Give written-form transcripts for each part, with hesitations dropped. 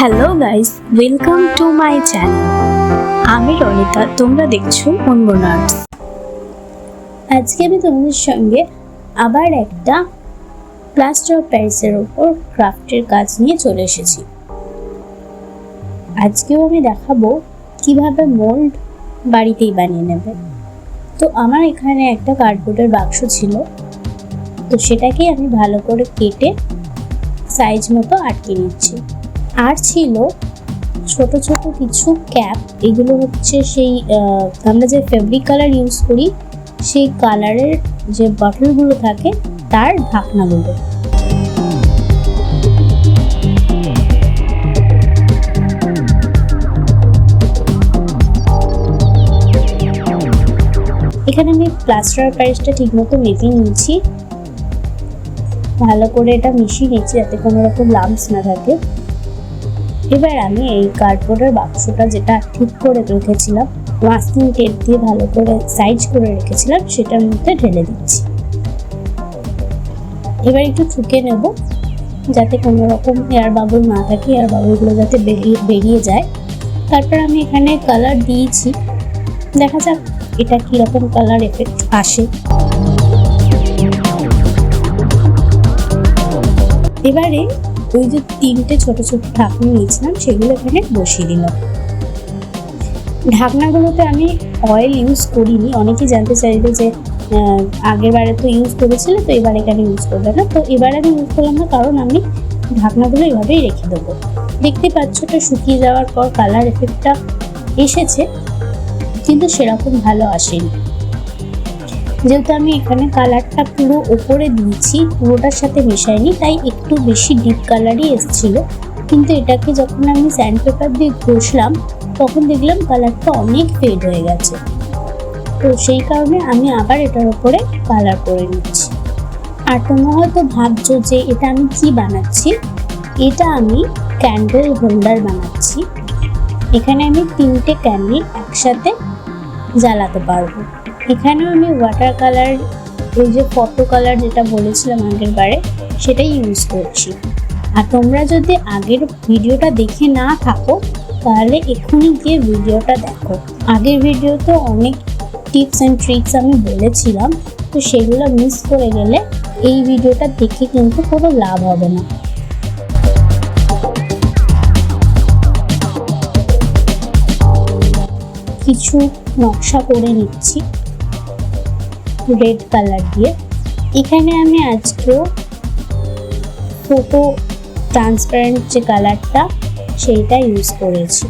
Hello guys, welcome to my channel. আমি রনিতা, তোমরা দেখছো উনমনার্স। আজকে আমি তোমাদের সঙ্গে আবার একটা প্লাস্টার অফ প্যারিসের ওপর ক্রাফটের কাজ নিয়ে চলে এসেছি। আজকেও আমি দেখাবো কিভাবে মোল্ড বাড়িতেই বানিয়ে নেবে। তো আমার এখানে একটা কার্ডবোর্ডের বাক্স ছিল, তো সেটাকে আমি ভালো করে কেটে সাইজ মতো আটকে নিচ্ছি। আর ছিল ছোট ছোট কিছু ক্যাপ, এগুলো হচ্ছে সেই আমরা যে ফেব্রিক কালার ইউজ করি সেই কালারের যে বটলগুলো থাকে তার ঢাকনাগুলো। এখানে আমি প্লাস্টার অফ প্যারিসটা ঠিকমতো মেপে নিয়েছি, ভালো করে এটা মিশিয়ে নিচ্ছি যাতে কোনো রকম লাম্পস না থাকে। এবার আমি এই কার্ডবোর্ডের বাক্সটা যেটা ঠিক করে রেখেছিলাম, মাস্কিং টেপ দিয়ে ভালো করে সাইজ করে রেখেছিলাম, সেটার মধ্যে ঢেলে দিচ্ছি। এবার একটু ঠুকে নেব যাতে কোনো রকম এয়ার বাবল না থাকে, এয়ার বাবলগুলো যাতে বেরিয়ে যায়। তারপর আমি এখানে কালার দিয়েছি, দেখা যাক এটা কীরকম কালার এফেক্ট আসে। এবারে ওই যে তিনটে ছোট ছোট ঢাকনা নিয়েছিলাম সেগুলো এখানে বসিয়ে দিলাম। ঢাকনাগুলোতে আমি অয়েল ইউজ করিনি। অনেকেই জানতে চাইবে যে আগের বারে তো ইউজ করেছিলে, তো এবার এখানে ইউজ করবে না। তো এবার আমি ইউজ করলাম না, কারণ আমি ঢাকনাগুলো এভাবেই রেখে দেবো। দেখতে পাচ্ছ এটা শুকিয়ে যাওয়ার পর কালার এফেক্টটা এসেছে, কিন্তু সেরকম ভালো আসেনি। যেহেতু আমি এখানে কালারটা পুরো ওপরে দিয়েছি, পুরোটার সাথে মেশাইনি, তাই একটু বেশি ডিপ কালারই এসেছিল। কিন্তু এটাকে যখন আমি স্যান্ড পেপার দিয়ে ঘষলাম তখন দেখলাম কালারটা অনেক ফেড হয়ে গেছে। তো সেই কারণে আমি আবার এটার উপরে কালার করে নিচ্ছি। আর তোমরা হয়তো ভাবছো যে এটা আমি কি বানাচ্ছি। এটা আমি ক্যান্ডেল হোল্ডার বানাচ্ছি। এখানে আমি 3টে ক্যান্ডেল একসাথে জ্বালাতে পারবো। এখানেও আমি ওয়াটার কালার, ওই যে ফটো কালার যেটা বলেছিলাম আগের বারে, সেটাই ইউজ করছি। আর তোমরা যদি আগের ভিডিওটা দেখে না থাকো তাহলে এখনই গিয়ে ভিডিওটা দেখো। আগের ভিডিওতে অনেক টিপস অ্যান্ড ট্রিক্স আমি বলেছিলাম, তো সেগুলো মিস করে গেলে এই ভিডিওটা দেখে কিন্তু কোনো লাভ হবে না। কিছু নকশা করে নিচ্ছি রেড কালার দিয়ে। এখানে আমি আজকেও ফটো ট্রান্সপারেন্ট যে কালারটা সেইটা ইউজ করেছি।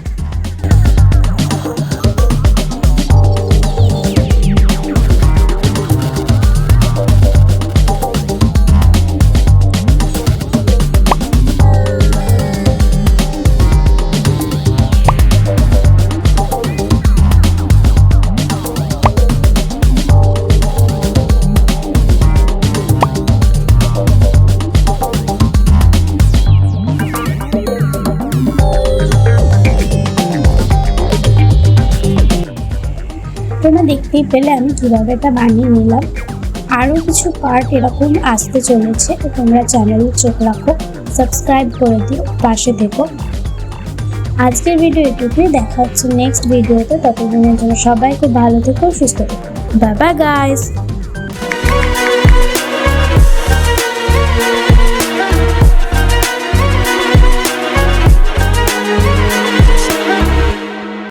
তোমরা দেখতেই পেলে আমি কীভাবে এটা বানিয়ে নিলাম। আরও কিছু পার্ট এরকম আসতে চলেছে, তোমরা চ্যানেলে চোখ রাখো, সাবস্ক্রাইব করে দিও, পাশে থেকো। আজকের ভিডিও এটুকুই, দেখা হচ্ছে নেক্সট ভিডিওতে। ততদিনের জন্য সবাই খুব ভালো থেকো, সুস্থ থেকো। Bye bye guys.